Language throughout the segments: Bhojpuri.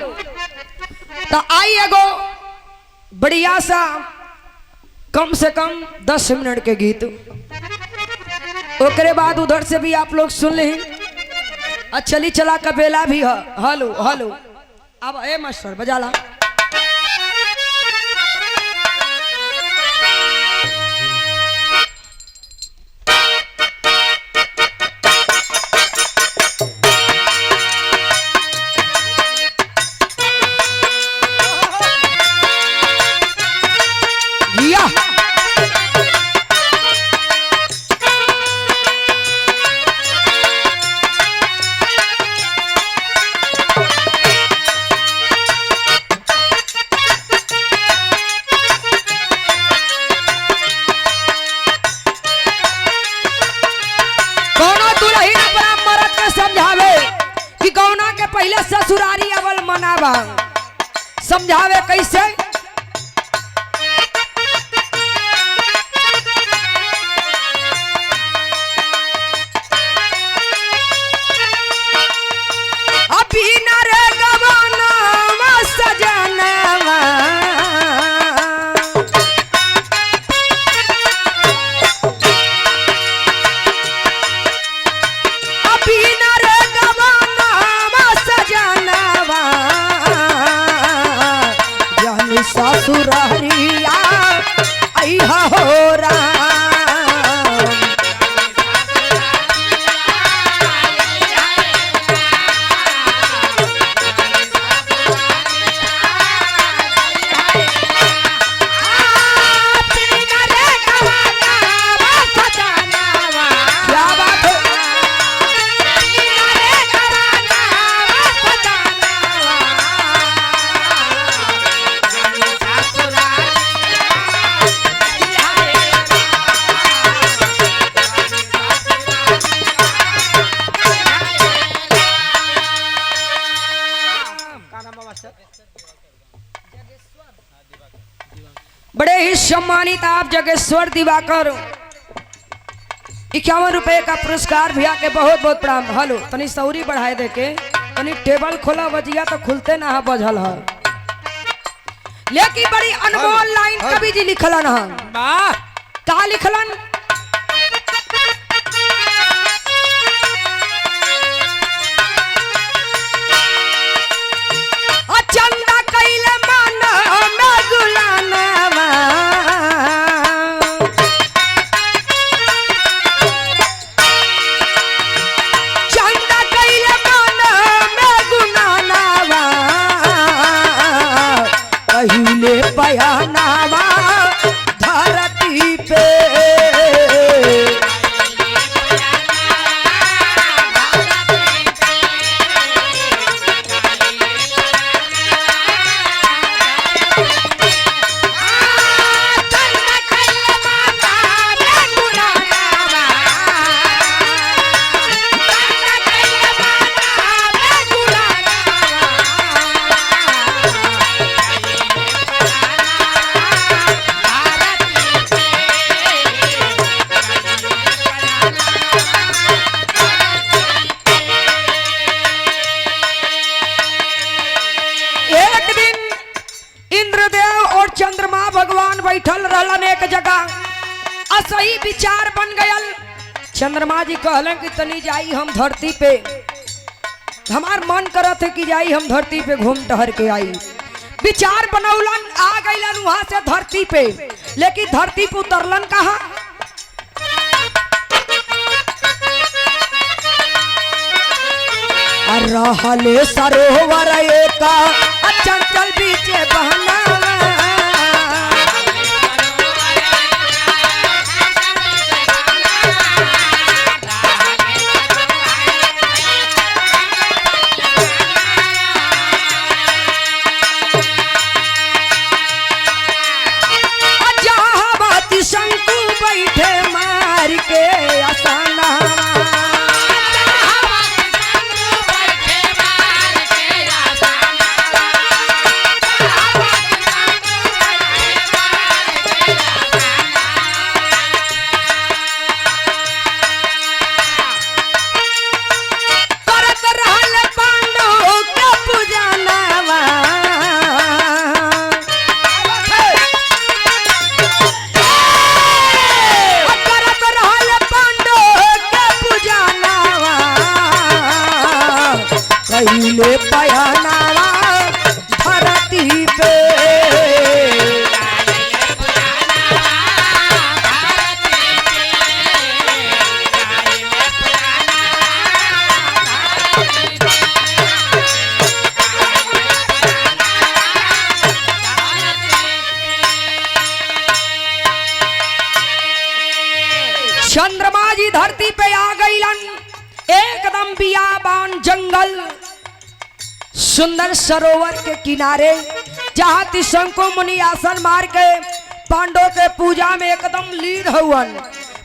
तो आई एगो बढ़िया सा कम से कम 10 मिनट के गीत, ओकरे बाद उधर से भी आप लोग सुन ली। चली चला कबेला भी है। हेलो हेलो अब ए मास्टर बजाला। पहले ससुरारी अवल मनावा, समझावे कैसे? अभी न रे गवाना सजनवा, अभी न रे ससुरारिया अइहा हो राम। क्या बात है? बड़े ही सम्मानित आप जगेश्वर दिवाकर 51 रुपए का पुरस्कार भैया के बहुत बहुत प्रणाम। हेलो तनी सौरी बढ़ाए दे के तनी टेबल खोला बजिया तो खुलते ना है बजल है, लेकिन बड़ी अनमोल लाइन कवि जी लिखलन है। का लिखलन? चंदा कैले मन में गुलानवा, चंदा कैले मन में गुलानवा, पहिले बयानावा धरती पे। चंद्रमा भगवान बैठल रहलन एक जगह, असही विचार बन गयल। चंद्रमा जी कहलन कि तनी जाई हम धरती पे, हमार मन करत है कि जाई हम धरती पे घूम टहर के आई। विचार बनौलन, आ गईलन वहां से धरती पे, लेकिन धरती पे उतरलन कहा? रहले सरोवर एका चंचल बीचे बहना, शंकु बैठे मार के आसाना, चंद्रमाजी धरती पे आ गईलन। एकदम बियाबान जंगल, सुंदर सरोवर के किनारे, जहाँ त्रिशंकु मुनि आसन मार के पांडव के पूजा में एकदम लीन हुवन,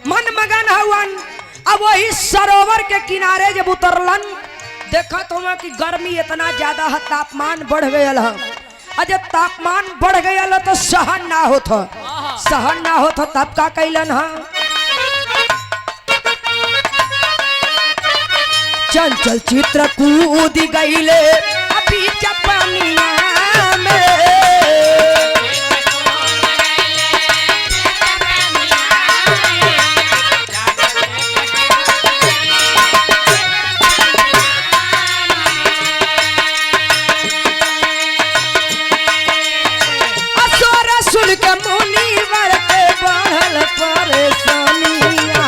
मन मगन हुवन। अब वही सरोवर के किनारे जब उतरलन, देखा तो कि गर्मी इतना ज्यादा है, तापमान बढ़ गया है। जब तापमान बढ़ गया तो सहन ना होता तब का कैलन है। चंचल चित्र कूद गईले अभी चपनिया में, असुर सुन के मुनिवर के बढ़ल परेशानिया।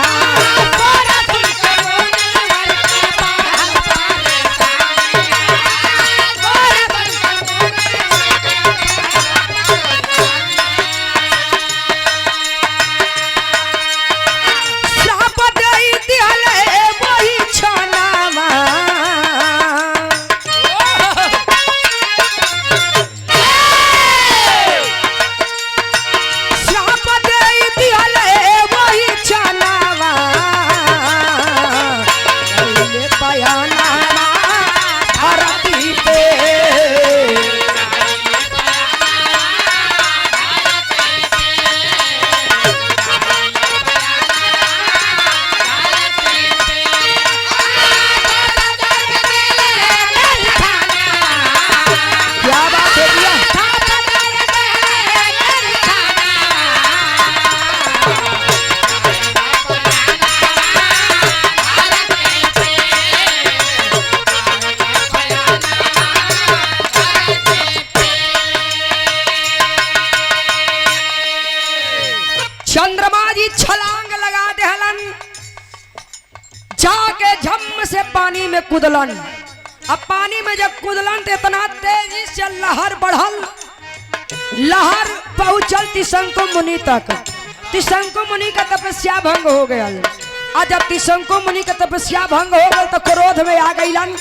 चंद्रमा जी छलांग लगा देहलन, जाके झम से पानी में कूदलन। अब पानी में जब कूदलन तो इतना तेजी से लहर बढ़ल, लहर पहुंचल त्रिशंकु मुनि तक। त्रिशंकु मुनि का तपस्या भंग हो गया। और जब त्रिशंकु मुनि का तपस्या भंग हो गया तो क्रोध में आ गईलन।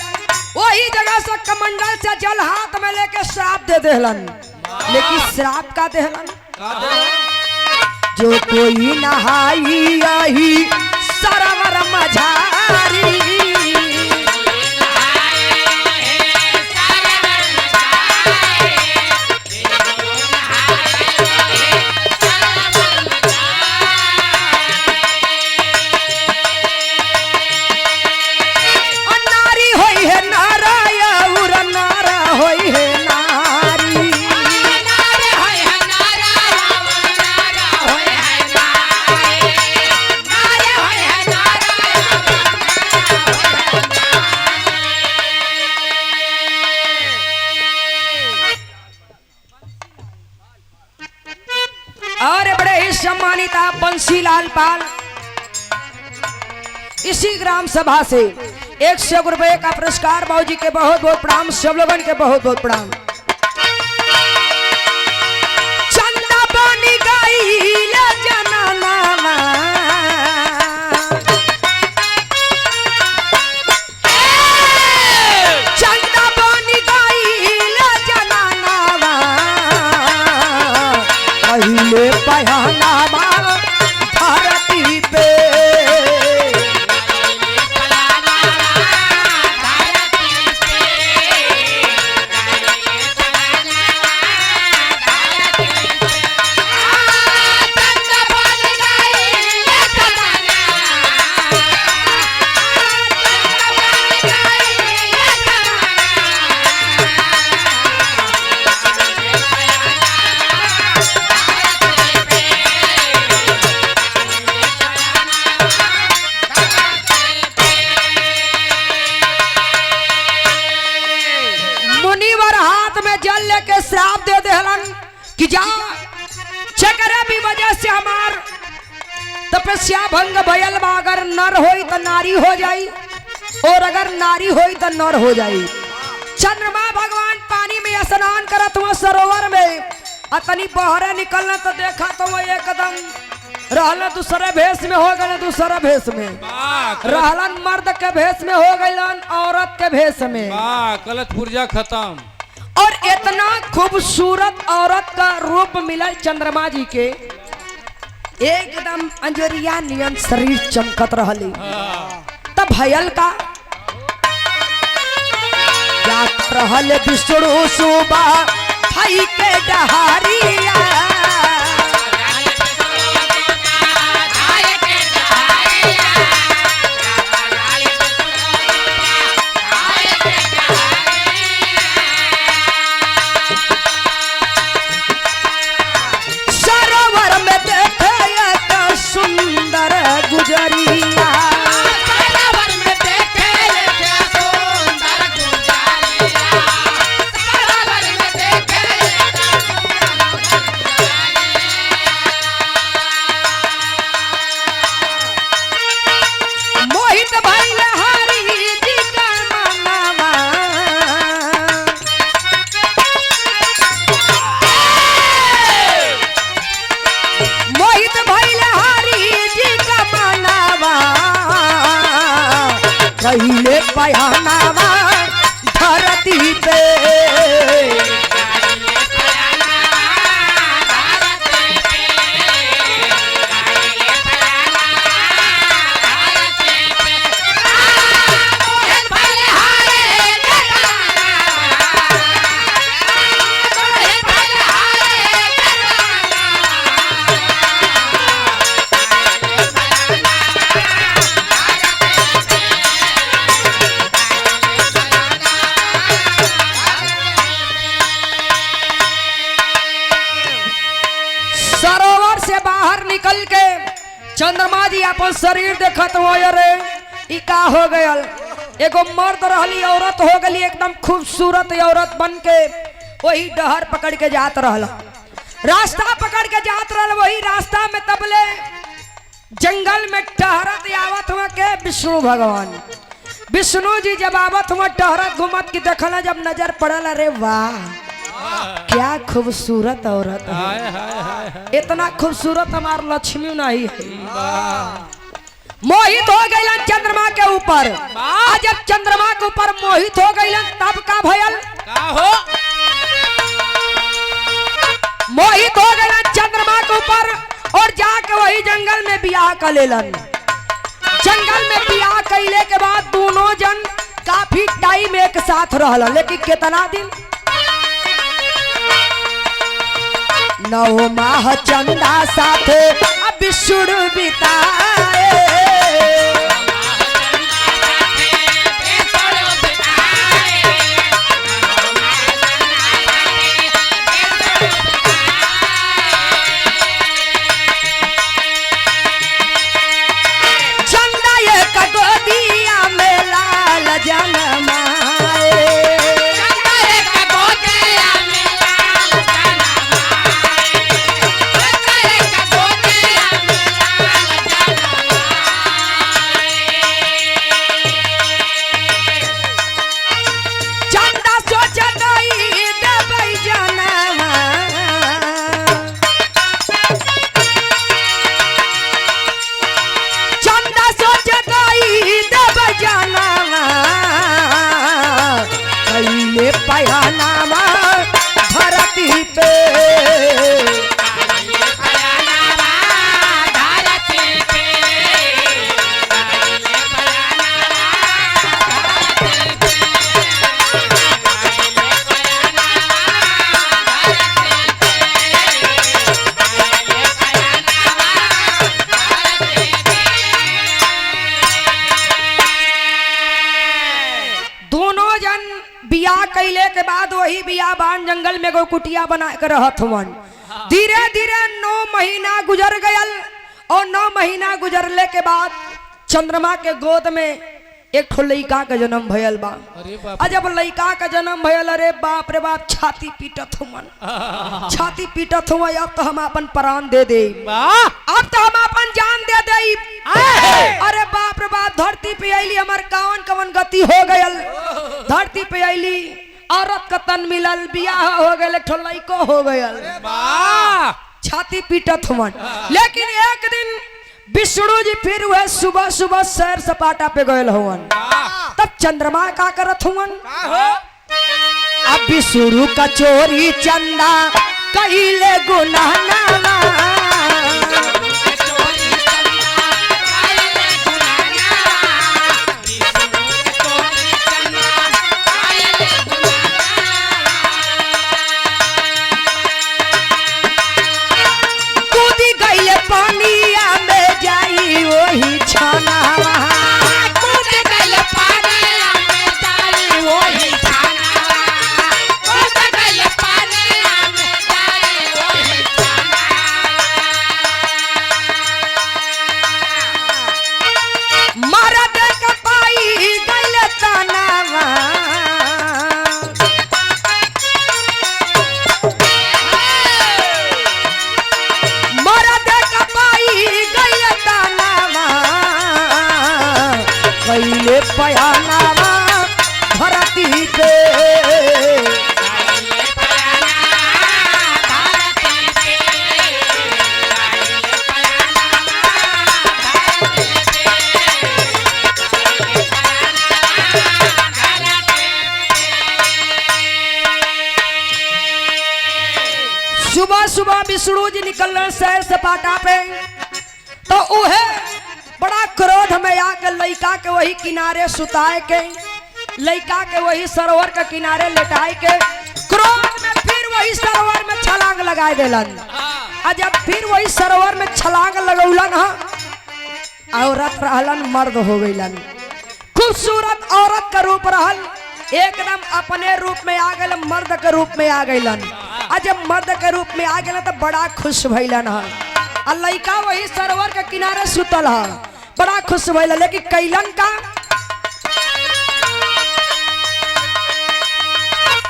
वही जगह से कमंडल से जल हाथ में लेके श्राप दे देहलन। लेकिन श्राप का देहलन, जो कोई नहाई आई सरोवर मझारी, नारी होई है नाराया उर नारा होई है नारी। और बड़े ही सम्मानित आप बंसीलाल पाल, इसी ग्राम सभा से 100 रुपए का पुरस्कार। बाबूजी के बहुत बहुत प्रणाम, सब लोगों के बहुत बहुत प्रणाम। चंदा बनी गई जनाना, चंदा बनी गई जनाना, पहले पहनावा धरती पे, के श्राप दे देहलन कि जा चकरा भी वजह से हमार तपस्या भंग भयल बा। अगर नर होई तो नारी हो जाई, और अगर नारी होई तो नर हो जाई। चंद्रमा भगवान पानी में स्नान करत हुआ सरोवर में, अतनी बहरे निकलना तो देखा तो वो एकदम रहलन दूसरे भेष में हो गए, दूसरे भेष में रहलन मर्द के भेष में हो गईलन औरत के भेष में। गलत पुर्जा खत्म। और इतना खूबसूरत औरत का रूप मिला चंद्रमा जी के, एकदम अंजरिया नियन शरीर चमकत रहली। तब भयल का रहल विष्णु सुबह भाई के डहारिया, सरोवर में देखे एक सुंदर गुजरिया, कहिले पयानावा धरती पे, सरोवर से बाहर निकल के चंद्रमा जी अपन शरीर देखत हो, अरे ई का हो गयल। एगो मर्द रहली औरत हो गली, एकदम खूबसूरत औरत बन के वही डहर पकड़ के जात रहल, रास्ता पकड़ के जात रहल। वही रास्ता में तबले जंगल में टहरत आवत हुआ के विष्णु भगवान। विष्णु जी जब आवत हुआ टहरत घूमत की देखला, जब नजर पड़ल, अरे वाह क्या खूबसूरत औरत है, इतना खूबसूरत हमार लक्ष्मी नहीं है। मोहित हो गईलन चंद्रमा के ऊपर। आज जब चंद्रमा के ऊपर मोहित हो गईलन तब का भयल, मोहित हो गईलन चंद्रमा के ऊपर और जाके वही जंगल में बियाह कर लेलन। जंगल में बियाह कैले के बाद दोनों जन काफी टाइम एक साथ रहलन, लेकिन कितना दिन, 9 माह चंदा साथे विष्णु बिताए, चंदा एक गोदिया में लाल जन्माए, पयानावा धरती पे, दोनों जन बियाह कैले के बाद वही बियाबान जंगल में एगो कुटिया बना के रहत हुवन। धीरे धीरे 9 महीना गुजर गयल और 9 महीना गुजरले के बाद चंद्रमा के गोद में एक ठो लड़का का जन्म भयल बा। जब लड़का का जन्म भयल, अरे बाप रे बाप, छाती पीटत हुवन, छाती पीटत हुआ। अब तो हम अपन प्राण दे दे, अब तो हम अपन जान दे दे। अरे बाप रे बाप, धरती पे आईली हमार कवन कवन गति हो गयल। धरती पे आईली, औरत का तन मिलल, बियाह हो गयल, एक ठो लड़को हो गयल। छाती पीटत हुवन। लेकिन एक दिन विष्णु जी फिर वह सुबह सुबह सैर सपाटा पे गए हुवन। तब चंद्रमा का करत हुवन। अब विष्णु का चोरी चंदा कहिले गुनाह नामा। कूदी गईले पानिया में जाई वही छाना। पहले पयानावा धरती पे सुबह सुबह विष्णु जी निकल सैर सपाटा पे। तो उहे बड़ा क्रोध में आके लइका के वही किनारे सुताए के, लइका के वही सरोवर के किनारे लेटाए के, क्रोध में फिर वही सरोवर में छलांग लगा देलन। आ जब फिर वही सरोवर में छलांग लगौलन औरत रहलन मर्द हो गईलन। खूबसूरत औरत का रूप रहल, एकदम अपने रूप में आ गए, मर्द के रूप में आ गईलन। आ जब मर्द के रूप में आ गए तो बड़ा खुश भइलन। आ लइका वही सरोवर के किनारे सुतल है, बड़ा खुश भइल। लेकिन कैलन का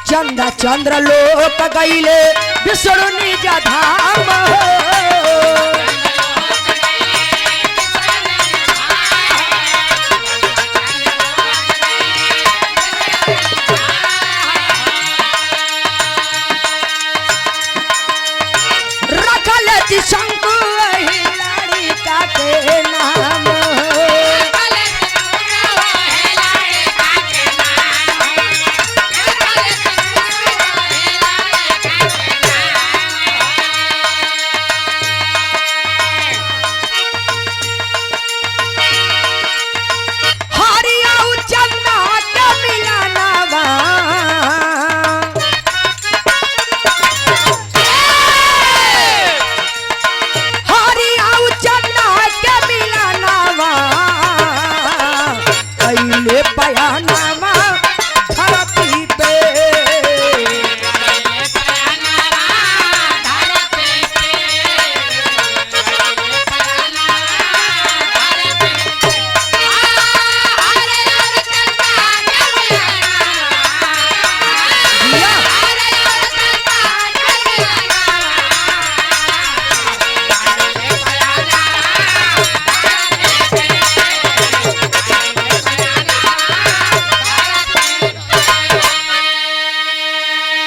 चंदा चंद्र लोक गईले विष्णु निज धाम।